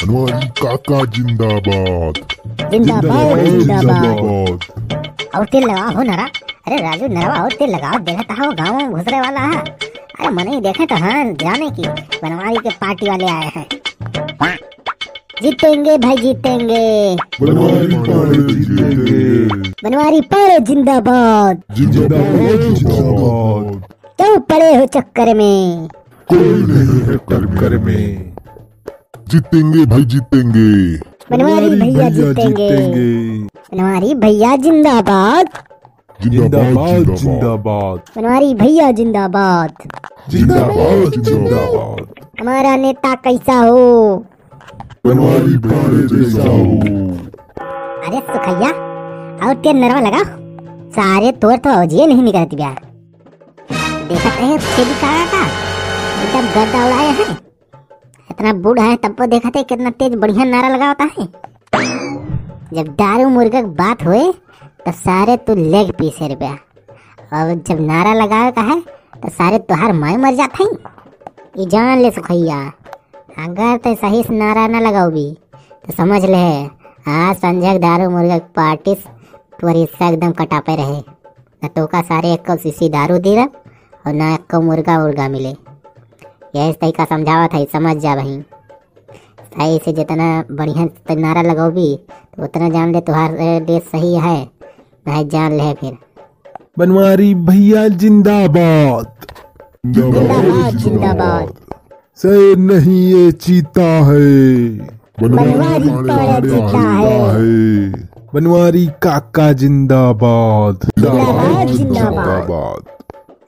बनवारी काका जिंदाबाद। जिंदाबाद जिंदाबाद। और तेल लगाओ हो नरा। अरे राजू नरवा और तेल लगाओ, देखता हो गाँव में घुसरे वाला है। अरे मन ही देखे तो हाँ जाने की बनवारी के पार्टी वाले आए हैं। जीतेंगे भाई जीतेंगे। बनवारी पाड़े जीतेंगे। बनवारी पाड़े जिंदाबाद। जिंदाबाद जिंदाबाद। क्यों पड़े हो चक्कर में? कोई नहीं है टक्कर में। जीतेंगे भाई जीतेंगे। बनवारी भैया जीतेंगे। बनवारी भैया जिंदाबाद। जिंदाबाद जिंदाबाद। बनवारी भैया जिंदाबाद। जिंदाबाद जिंदाबाद। हमारा नेता कैसा हो? बनवारी पाड़े जैसा हो। अरे सुखैया और तेल नरवा लगाओ। सारे तोड़ तो अवजिए नहीं निकलती ब्याह। देखते हैं खेली का एकदम गड्ढा उड़ाए हैं। इतना बूढ़ा है तब वो देखा थे कितना तेज बढ़िया नारा लगा होता है। जब दारू मुर्गा की बात हुए तो सारे तू लेग पीस है रुपया, और जब नारा लगाए का है तो सारे तुहार माए मर जाते हैं। ये जान ले सुखैया, अगर तो सही से नारा न लगाओ भी तो समझ ले आज संजय दारू मुर्गा की पार्टी तुम्हारी हिस्सा एकदम कटापे रहे। न तो का सारे एक शीशी दारू दी रहा और न एक मुर्गा उर्गा मिले। यही तरीका समझावा था, समझ जा भाई। सही से जितना बढ़िया नारा लगाओ भी तो उतना जान ले तुम्हारे लिए सही है, नहीं जान ले फिर। बनवारी भैया जिंदाबाद। जिंदाबाद जिंदाबाद। से नहीं ये चीता है। बनवारी पाड़े जीता है। बनवारी काका जिंदाबाद। जिंदाबाद जिंदाबाद।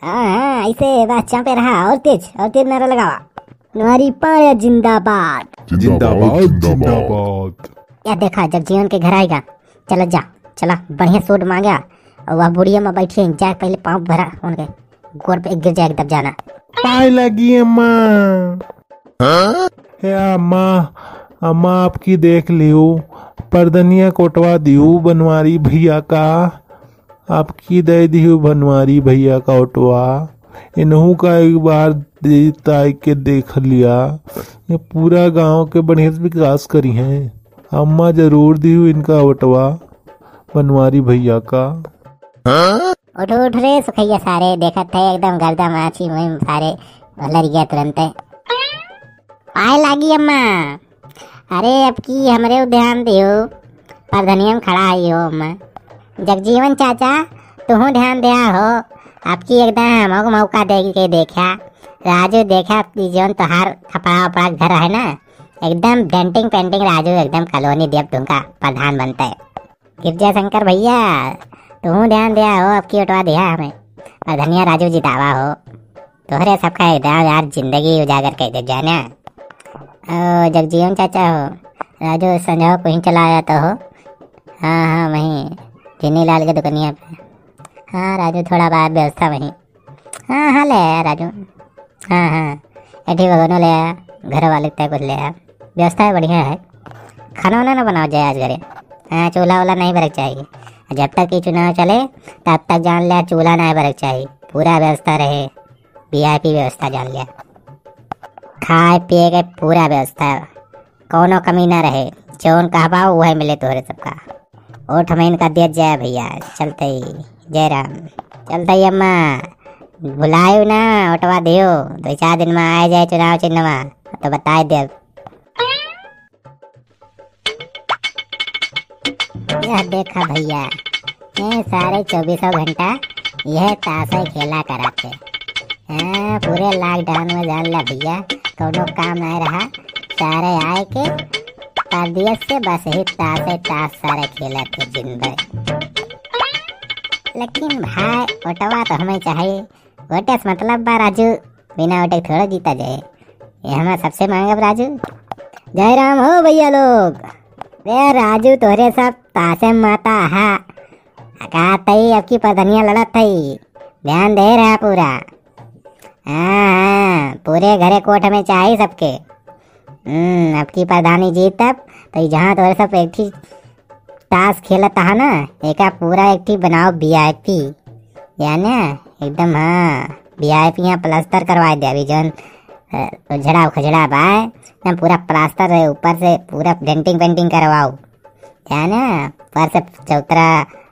हाँ ऐसे बस चापे रहा और तेज नारा लगावा। बनवारी पाड़े जिंदाबाद। जिंदाबाद जिंदाबाद। या देखा जब जीवन के घर आएगा चलो जा चला बढ़िया सूट मांगा और वह बुढ़िया में बैठी जाए पहले पाँव भरा उनके गोर पे गिर जाए दब जाना। पाए लगी अम्मा। अम्मा अम्मा आपकी देख लियो, परदनिया कोटवा दियो बनवारी भैया का। आपकी दे दियो बनवारी भैया का ओटवा। इन्हू का एक बार ताई के देख लिया, ये पूरा गांव के बढ़िया से विकास करी हैं। अम्मा जरूर दियो इनका ओटवा बनवारी भैया का। उठ उठ रे सुखैया, सारे देखत थे एकदम गर्दा माछी में सारे लड़ गया तुरंत। आए लागी अम्मा। अरे अब की हमरे ध्यान दियो, परधनिया में खड़ा आई हो अम्मा। जगजीवन चाचा तुहू ध्यान दिया हो, आपकी एकदम हमको मौका दे के देखा। राजू देखा जीवन तुहार कपड़ा उपड़ा घर है ना, एकदम डेंटिंग पेंटिंग राजू एकदम कॉलोनी देव तुमका प्रधान बनता है। गिरजा शंकर भैया तुम ध्यान दिया हो, अब की उठवा दिया हमें और धनिया राजू जितावा हो। तोहरे सबका एकदम यार जिंदगी उजागर कर दे जाना। जगजीवन चाचा हो, राजू संजय को ही चलाया तो हो। हाँ हाँ वहीं चीनी लाल के दुकानिया पे। हाँ राजू थोड़ा बाहर व्यवस्था वहीं। हाँ हाँ ले आया राजू। हाँ हाँ ऐठी भगवानों ले आया, घर वाले तय कुछ ले आया। व्यवस्था बढ़िया है, खाना वाना ना बनाओ जाए आज घरे। हाँ चूल्हा वाला नहीं बरक चाहिए, जब तक ये चुनाव चले तब तक जान लिया चूल्हा नहीं बरक चाहिए, पूरा व्यवस्था रहे। VIP व्यवस्था जान लिया, खाए पिए के पूरा व्यवस्था, कोनो कमी ना रहे। जौन कहबा वही मिले तोहरे सबका। ओठ में इनका दिया जाए भैया। चलते ही जय राम। चलते ही अम्मा बुलायो ना, ओटवा दियो 2-4 दिन में आ जाए चुनाव चिन्हवा तो बताए दे। यह देखा भैया, ये सारे 24 घंटा यह ताशा खेला कराते। पूरे लॉकडाउन में जान ला भैया कोनो काम नहीं रहा, सारे आए के परदेश से बस ही ताश सारे खेले थे दिन भर। लेकिन भाई ओटवा तो हमें चाहिए, ओटे से मतलब बा राजू, बिना ओटे थोड़ा जीता जाए। ये हमें सबसे मांगे राजू। जय राम हो भैया लोग। रे राजू तोहरे सब ताशे माता हा का तई अब की परधनिया लड़त थई, ध्यान दे रहा पूरा। हाँ पूरे घरे कोठ में चाहिए सबके। अब की प्रधानी जीत तब तो जहाँ तोरे सब एक ही ताश खेलता है ना, एक पूरा एक ही बनाओ VIP, यानी एकदम। हाँ VIP यहाँ प्लास्टर करवा दे अभी जौन उजड़ा खजड़ा बा ना, पूरा प्लास्टर है, ऊपर से पूरा डेंटिंग पेंटिंग करवाओ, क्या ना, ऊपर से चौतरा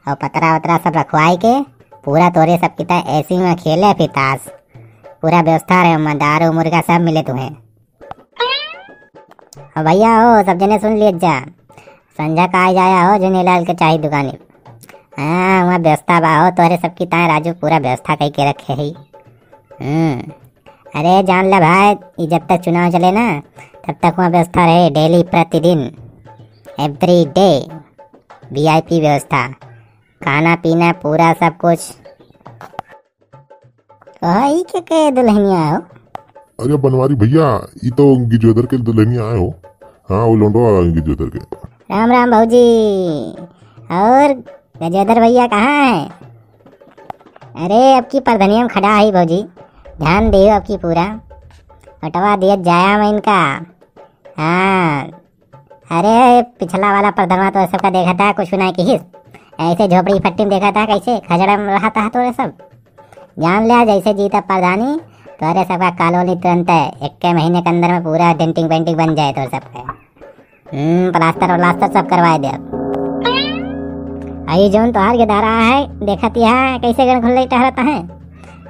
और पतरा वतरा सब रखवाई के पूरा तोरे सब की तरह ऐसी में खेले फिर ताश, पूरा व्यवस्था रहे, दारू मुर्गा सब मिले तुम्हें। और भैया हो सब जने सुन लिए जा, संझा का आ जाया हो जुनीलाल के चाय दुकानी। हाँ वहाँ व्यवस्था बा हो तोरे सब की तरह राजू, पूरा व्यवस्था कई के रखे है। अरे जान ले भाई, ये जब तक चुनाव चले ना तब तक वहाँ व्यवस्था रहे, डेली प्रतिदिन एवरी डे VIP व्यवस्था, खाना पीना पूरा सब कुछ। के दुल्हनिया हो? अरे बनवारी भैया, ये तो गिजोदर के दुल्हनिया आए हो। हाँ वो लोंडो गिजोदर के। राम राम भाऊजी। और गजेंद्र भैया कहाँ है? अरे अब की प्रधनिया में खड़ा है भाऊजी, ध्यान दियो अब की पूरा हटवा दिया जाया मैं इनका। हाँ अरे पिछला वाला प्रधनवा तो सबका देखा था, कुछ नहीं की ऐसे झोपड़ी फट्टी में देखा था, कैसे खजड़ा में रहा था तो सब जान लिया, जैसे जीता प्रधानी तो अरे सबका कॉलोनी तुरंत है 1 महीने के अंदर में पूरा डेंटिंग पेंटिंग बन जाए तो सबका प्लास्टर व्लास्टर सब करवा दे। आई जोन तो हार के दारा है, देखा है कैसे गन खुल टहराता है।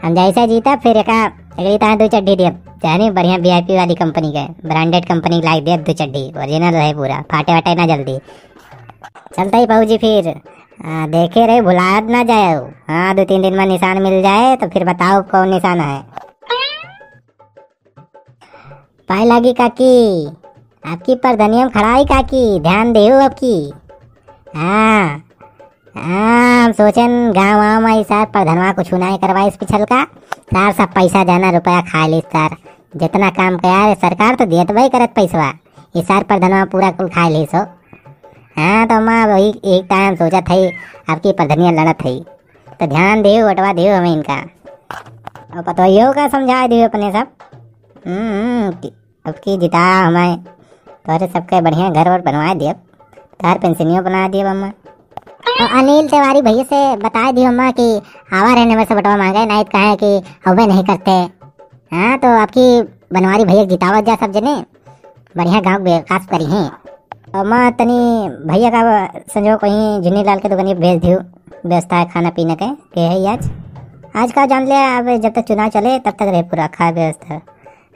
हम जैसे जीता फिर अगली तरह 2 चड्डी दिए, चाहे बढ़िया VIP वाली कंपनी के, ब्रांडेड कंपनी लाई दे 2 चड्डी, ओरिजिनल रहे पूरा, फाटे वाटे ना जल्दी। चलता ही पाऊ जी फिर देखे रहे, भुला ना जाए। हाँ 2-3 दिन में निशान मिल जाए तो फिर बताओ कौन निशान है। पाए लगी काकी, आपकी प्रधनिया में खड़ा है काकी, ध्यान दे आपकी। हाँ हम सोचन गाँव में सर प्रधनवा कुछ नहीं करवाई इस पिछल का सर, सब पैसा जाना रुपया खा ली सर, जितना काम किया सरकार तो देत भाई करत पैसा, इस सार प्रधनवा पूरा कुल खा ली सो। हाँ तो माँ वही एक टाइम सोचा थी आपकी प्रधनिया लड़त थी, तो ध्यान दियो बटवा दियो हमें इनका, और पतोइयों का समझा दियो अपने सब। अब की जिता हमें तोरे सबके बढ़िया घर और बनवा दिए, तार पेंशनियों बना दिए अम्मा। और अनिल तिवारी भैया से बता दियो अम्मा कि आवा रहने में से बटवा मांगे, नहीं कहे कि अवे नहीं करते। हाँ तो आपकी बनवारी भैया जितावत जा सब जने, बढ़िया गाँव विकास करी हैं। और माँ तनी भैया का संजो कहीं जुनीलाल के दुकानी भेज दियो, व्यवस्था है खाना पीने के है आज का जान लिया, अब जब तक चुनाव चले तब तक रहे पूरा खा व्यवस्था।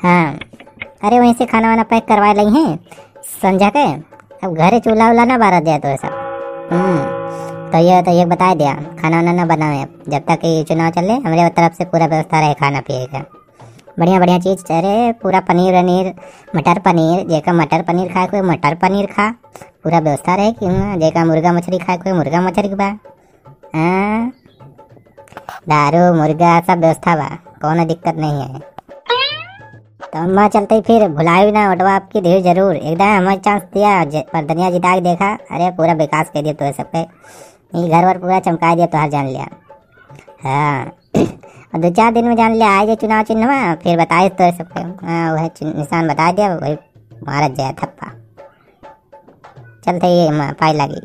हाँ अरे वहीं से खाना वाना पैक करवा ली हैं संझा के, अब घरे चूल्हा उल्हा ना बारह दिया तो ऐसा। तो ये बता दिया खाना वाना ना बनाए जब तक ये चुनाव चले, हमारे तरफ से पूरा व्यवस्था रहे खाना पिए का, बढ़िया बढ़िया चीज़। अरे पूरा पनीर वनीर, मटर पनीर, जेका मटर पनीर खाए कोई मटर पनीर खा, पूरा व्यवस्था रहे कि जेका मुर्गा मछली खाए कोई मुर्गा मछली बा। हाँ दारू मुर्गा सब व्यवस्था बा, कौन दिक्कत नहीं है। तो अम्मा चलते फिर भुलाए ना वटवा आपकी देव जरूर, एकदम हमें चांस दिया प्रधनिया जिता के देखा, अरे पूरा विकास कर दिया तो सबके, ये घर वर पूरा चमका दिया तो हर जान लिया। हाँ और 2-4 दिन में जान लिया आए चुनाव चिन्ह फिर बताए तो सबके। हाँ वह निशान बता दिया, वही मारा जाए थप्पा। चलते ये पाई लगी।